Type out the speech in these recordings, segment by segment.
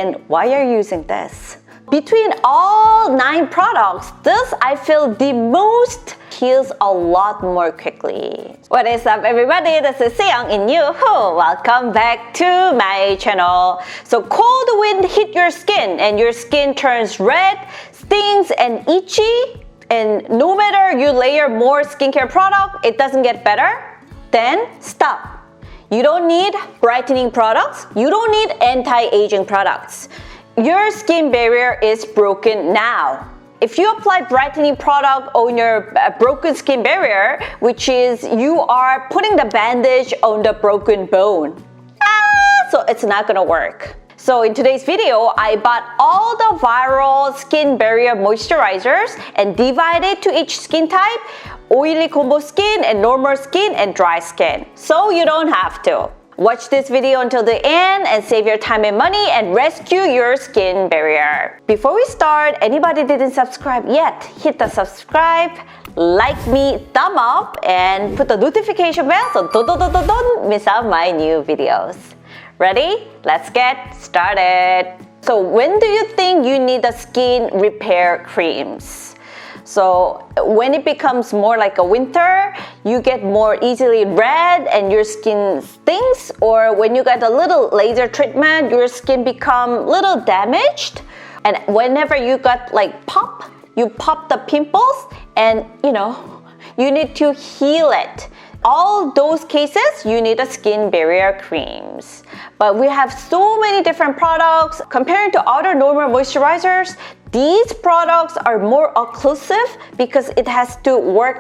then why are you using this? Between all 9 products, this I feel the most heals a lot more quickly. What is up everybody? This is Seong in Yoo-hoo. Welcome back to my channel. So cold wind hit your skin and your skin turns red, stings and itchy, and no matter you layer more skincare product, it doesn't get better, then stop. You don't need brightening products. You don't need anti-aging products. Your skin barrier is broken now. If you apply brightening product on your broken skin barrier, which is you are putting the bandage on the broken bone, so it's not gonna work. So in today's video, I bought all the viral skin barrier moisturizers and divided to each skin type, oily combo skin and normal skin and dry skin. So you don't have to. Watch this video until the end and save your time and money and rescue your skin barrier. Before we start, anybody didn't subscribe yet, hit the subscribe, like me, thumb up, and put the notification bell so don't miss out my new videos. Ready? Let's get started. So when do you think you need the skin repair creams? So when it becomes more like a winter, you get more easily red and your skin stings, or when you get a little laser treatment, your skin become little damaged, and whenever you got like you pop the pimples and you need to heal it. All those cases, you need a skin barrier creams. But we have so many different products. Compared to other normal moisturizers, these products are more occlusive because it has to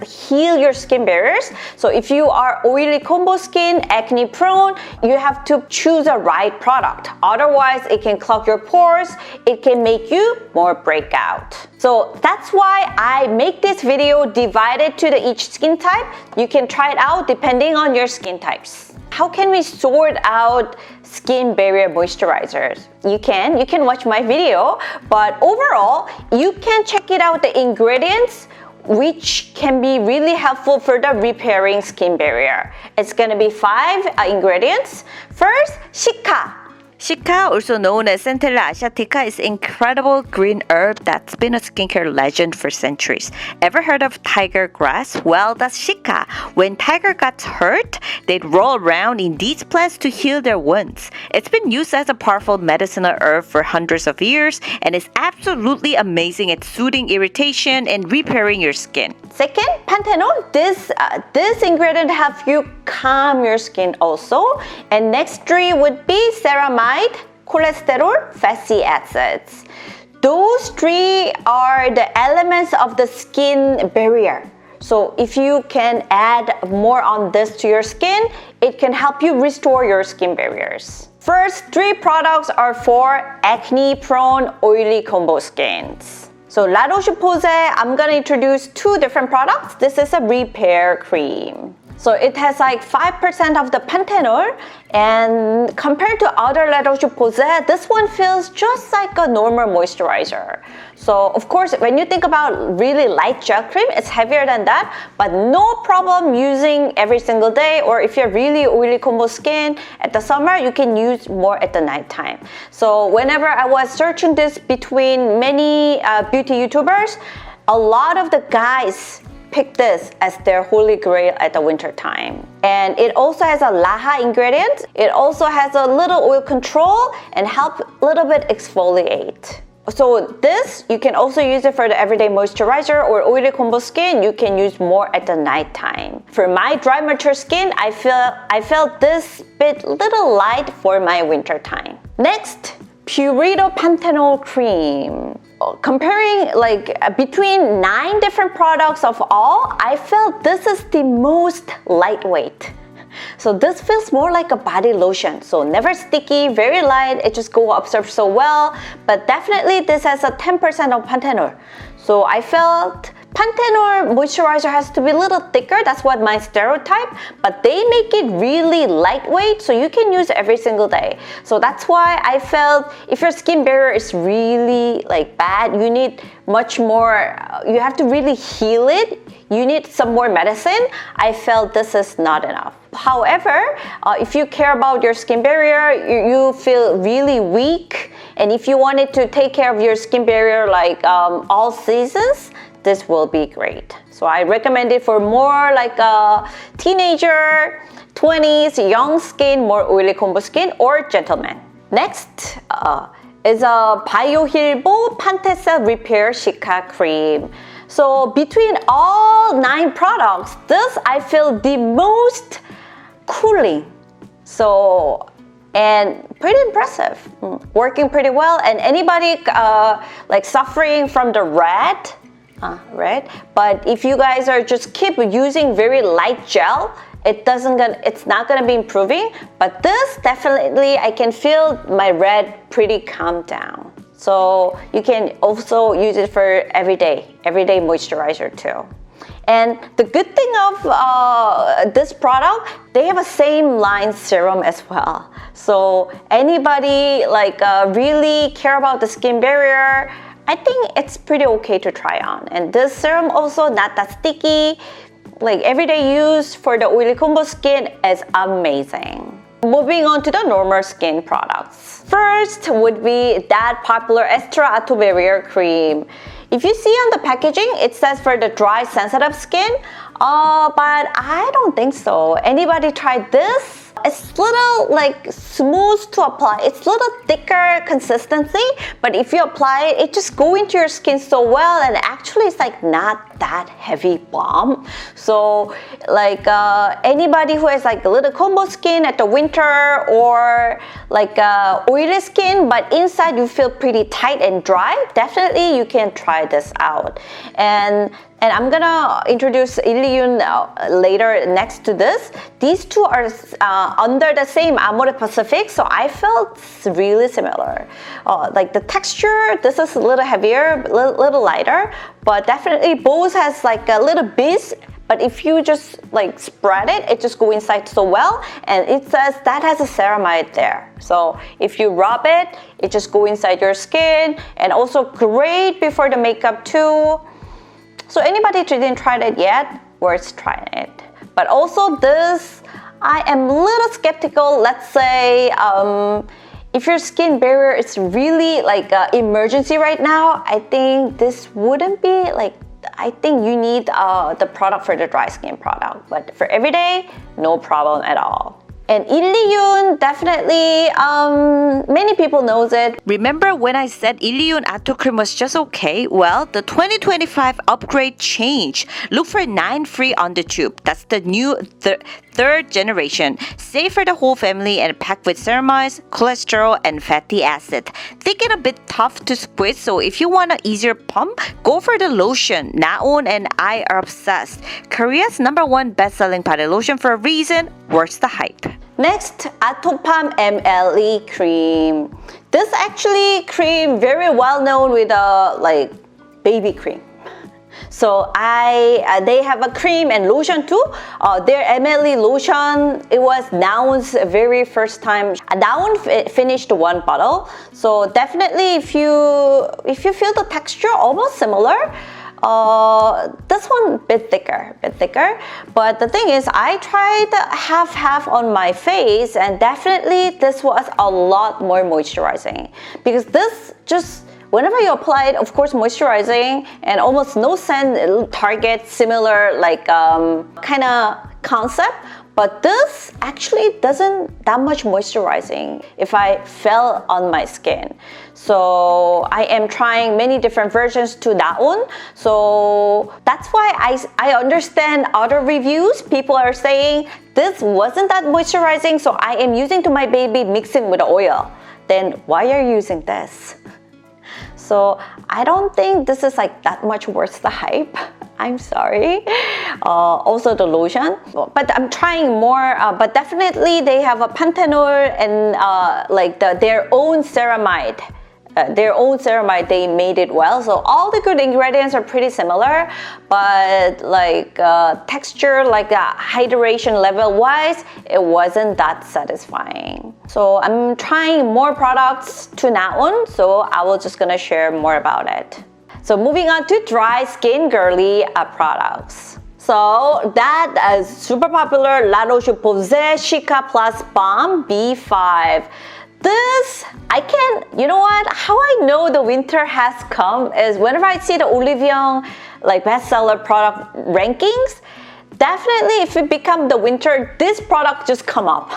heal your skin barriers. So if you are oily combo skin, acne prone, you have to choose a right product. Otherwise, it can clog your pores. It can make you more breakout. So that's why I make this video divided to each skin type. You can try it out depending on your skin types. How can we sort out skin barrier moisturizers? You can watch my video, but overall, you can check it out the ingredients which can be really helpful for the repairing skin barrier. It's gonna be 5 ingredients. First, Cica. Cica, also known as Centella asiatica, is an incredible green herb that's been a skincare legend for centuries. Ever heard of tiger grass? Well, that's Cica. When tiger got hurt, they'd roll around in these plants to heal their wounds. It's been used as a powerful medicinal herb for hundreds of years and is absolutely amazing at soothing irritation and repairing your skin. Second, Panthenol. This ingredient helps you calm your skin also. And next 3 would be Ceramide, cholesterol, fatty acids. Those 3 are the elements of the skin barrier. So if you can add more on this to your skin, it can help you restore your skin barriers. First 3 products are for acne-prone, oily combo skins. So La Roche-Posay, I'm gonna introduce 2 different products. This is a repair cream. So it has like 5% of the Panthenol, and compared to other La Roche-Posay, this one feels just like a normal moisturizer. So of course, when you think about really light gel cream, it's heavier than that, but no problem using every single day, or if you're really oily combo skin at the summer, you can use more at the nighttime. So whenever I was searching this between many beauty YouTubers, a lot of the guys pick this as their holy grail at the winter time. And it also has a LAHA ingredient. It also has a little oil control and help a little bit exfoliate. So this, you can also use it for the everyday moisturizer, or oily combo skin, you can use more at the nighttime. For my dry mature skin, I felt this bit little light for my winter time. Next, Purito Panthenol cream. Comparing between 9 different products of all, I felt this is the most lightweight. So this feels more like a body lotion. So never sticky, very light, it just go absorb so well. But definitely this has a 10% of Panthenol. So I felt Panthenol moisturizer has to be a little thicker. That's what my stereotype, but they make it really lightweight, so you can use it every single day. So that's why I felt if your skin barrier is really like bad, you need much more, you have to really heal it. You need some more medicine. I felt this is not enough. However, if you care about your skin barrier, you feel really weak, and if you wanted to take care of your skin barrier like all seasons, this will be great. So I recommend it for more like a teenager, 20s, young skin, more oily combo skin, or gentlemen. Next is a BIOHEAL Panthecell Repair Cica Cream. So between all 9 products, this I feel the most cooling. So, and pretty impressive, working pretty well. And anybody like suffering from the red, but if you guys are just keep using very light gel, it's not gonna be improving. But this definitely, I can feel my red pretty calm down. So you can also use it for everyday moisturizer too. And the good thing of this product, they have a same line serum as well. So anybody like really care about the skin barrier, I think it's pretty okay to try on. And this serum also not that sticky, like everyday use for the oily combo skin is amazing. Moving on to the normal skin products. First would be that popular Aestura Atobarrier cream. If you see on the packaging, it says for the dry sensitive skin, but I don't think so. Anybody tried this? It's little like smooth to apply. It's little thicker consistency, but if you apply it, it just go into your skin so well, and actually it's like not that heavy balm. So like anybody who has like a little combo skin at the winter, or like oily skin, but inside you feel pretty tight and dry, definitely you can try this out. And I'm gonna introduce ILLIYOON later next to this. These two are under the same Amore Pacific, so I felt really similar. Like the texture, this is a little heavier, little lighter, but definitely both has like a little bit. But if you just like spread it, it just go inside so well. And it says that has a ceramide there. So if you rub it, it just go inside your skin, and also great before the makeup too. So anybody who didn't try it yet, worth trying it. But also this, I am a little skeptical. Let's say if your skin barrier is really like emergency right now, I think this wouldn't be like, I think you need the product for the dry skin product. But for everyday, no problem at all. And ILLIYOON, definitely, many people knows it. Remember when I said ILLIYOON Ato Cream was just okay? Well, the 2025 upgrade changed. Look for 9 free on the tube. That's the new third generation. Safe for the whole family and packed with ceramides, cholesterol, and fatty acid. Thick and a bit tough to squeeze, so if you want an easier pump, go for the lotion. Naon and I are obsessed. Korea's #1 best-selling body lotion for a reason. Worth the hype. Next, Atopam MLE cream. This actually cream very well known with like baby cream. So they have a cream and lotion too. Their MLE lotion, it was Naon's very first time. Naon finished 1 bottle. So definitely if you feel the texture almost similar, this one bit thicker. But the thing is, I tried half on my face, and definitely this was a lot more moisturizing, because this just, whenever you apply it, of course moisturizing and almost no scent target, similar like kind of concept. But this actually doesn't that much moisturizing if I fell on my skin. So I am trying many different versions to Naon. So that's why I understand other reviews. People are saying this wasn't that moisturizing, so I am using to my baby mixing with the oil. Then why are you using this? So I don't think this is like that much worth the hype. I'm sorry. Also the lotion, but I'm trying more. But definitely they have a Panthenol and like their own ceramide their own ceramide, they made it well. So all the good ingredients are pretty similar, but like texture, like hydration level wise, it wasn't that satisfying. So I'm trying more products to now, so I will just gonna share more about it. So moving on to dry skin girly products. So that is super popular, La Roche-Posay Cicaplast Baume B5. This, you know what, how I know the winter has come is whenever I see the ILLIYOON like bestseller product rankings, definitely if it become the winter, this product just come up.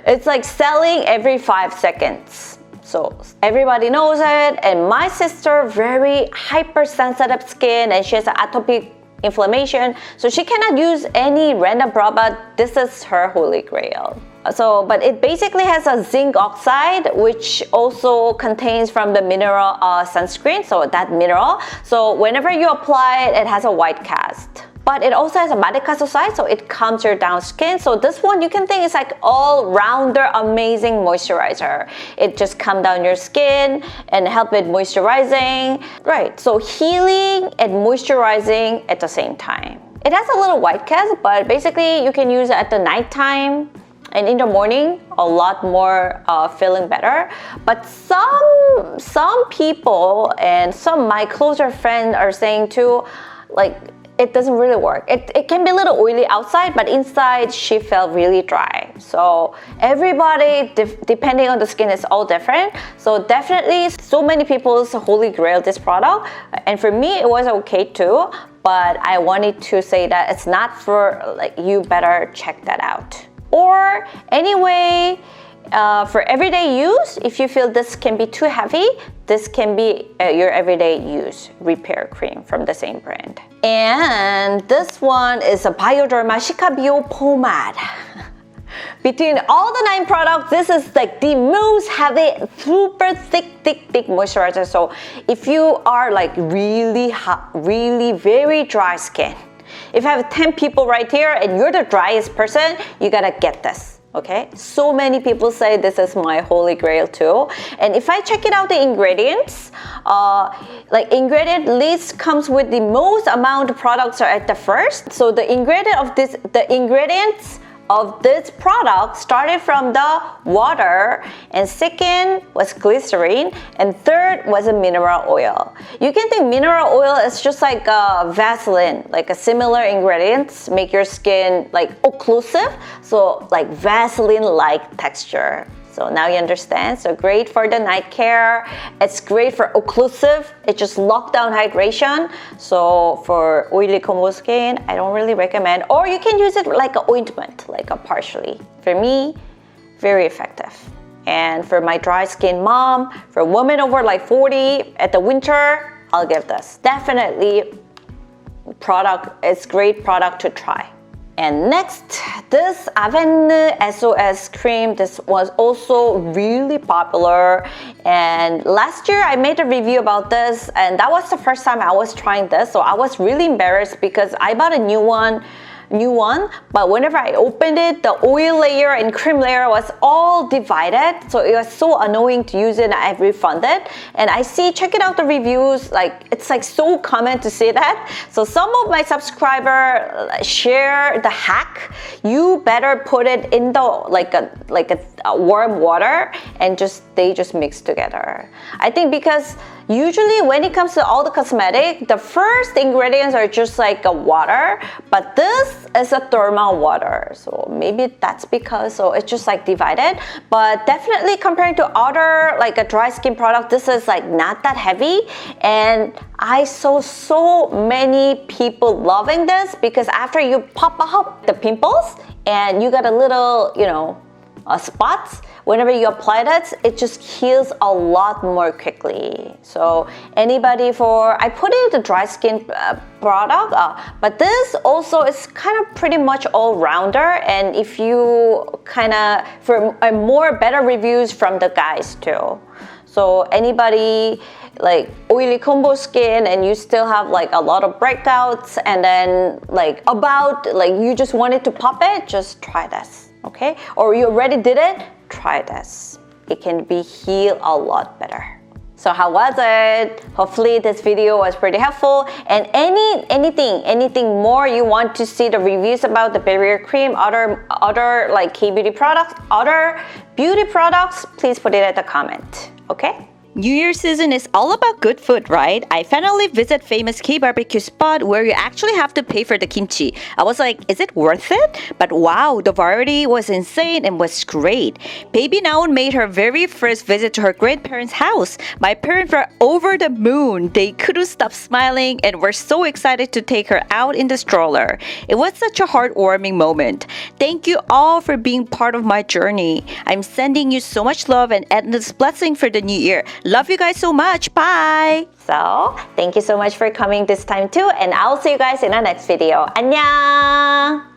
It's like selling every 5 seconds. So everybody knows it, and my sister, very hypersensitive skin, and she has an atopic inflammation, so she cannot use any random product. This is her holy grail. So, but it basically has a zinc oxide, which also contains from the mineral sunscreen, so that mineral. So whenever you apply it, it has a white cast. But it also has a madecassoside, so it calms your down skin. So this one you can think is like all-rounder amazing moisturizer. It just calms down your skin and help with moisturizing. Right, so healing and moisturizing at the same time. It has a little white cast, but basically you can use it at the nighttime and in the morning, a lot more feeling better. But some people and some my closer friends are saying too, like, it doesn't really work. It can be a little oily outside, but inside she felt really dry. So everybody, depending on the skin, is all different. So definitely, so many people's holy grail this product. And for me, it was okay too. But I wanted to say that it's not for, like, you better check that out. Or anyway, for everyday use, if you feel this can be too heavy, this can be your everyday use repair cream from the same brand. And this one is a BIODERMA CICABIO POMMADE. Between all the 9 products, this is like the most heavy, super thick moisturizer. So if you are like really hot, really very dry skin, if I have 10 people right here and you're the driest person, you gotta get this. Okay, so many people say this is my holy grail too. And if I check it out, the ingredients, like ingredient list comes with the most amount of products are at the first. So the ingredients of this product started from the water, and second was glycerin, and third was a mineral oil. You can think mineral oil is just like Vaseline, like a similar ingredients make your skin like occlusive, so like Vaseline-like texture. So now you understand. So great for the night care. It's great for occlusive. It just lock down hydration. So for oily combo skin, I don't really recommend. Or you can use it like an ointment, like a partially. For me, very effective. And for my dry skin mom, for women over like 40 at the winter, I'll give this. Definitely it's great product to try. And next, this Avene SOS cream. This was also really popular, and last year I made a review about this, and that was the first time I was trying this, so I was really embarrassed because I bought a new one, but whenever I opened it, the oil layer and cream layer was all divided, so it was so annoying to use it, and I refunded. And I see, check it out the reviews, like it's like so common to say that. So some of my subscribers share the hack. You better put it in the like a warm water and they just mix together. I think because usually when it comes to all the cosmetic, the first ingredients are just like a water, but this is a thermal water. So maybe that's because, so it's just like divided. But definitely comparing to other like a dry skin product, this is like not that heavy. And I saw so many people loving this because after you pop up the pimples and you got a little, spots, whenever you apply that, it just heals a lot more quickly. So I put it in the dry skin product, but this also is kind of pretty much all-rounder, and if you for more better reviews from the guys too. So anybody like oily combo skin and you still have like a lot of breakouts, and then you just wanted to pop it, just try this. Okay, or you already did it, try this. It can be healed a lot better. So how was it? Hopefully this video was pretty helpful. And anything more you want to see the reviews about the barrier cream, other like K-beauty products, other beauty products, please put it at the comment. Okay? New Year season is all about good food, right? I finally visit famous K-barbecue spot where you actually have to pay for the kimchi. I was like, is it worth it? But wow, the variety was insane and was great. Baby Naon made her very first visit to her grandparents' house. My parents were over the moon. They couldn't stop smiling and were so excited to take her out in the stroller. It was such a heartwarming moment. Thank you all for being part of my journey. I'm sending you so much love and endless blessing for the new year. Love you guys so much. Bye. So, thank you so much for coming this time too, and I'll see you guys in our next video. 안녕!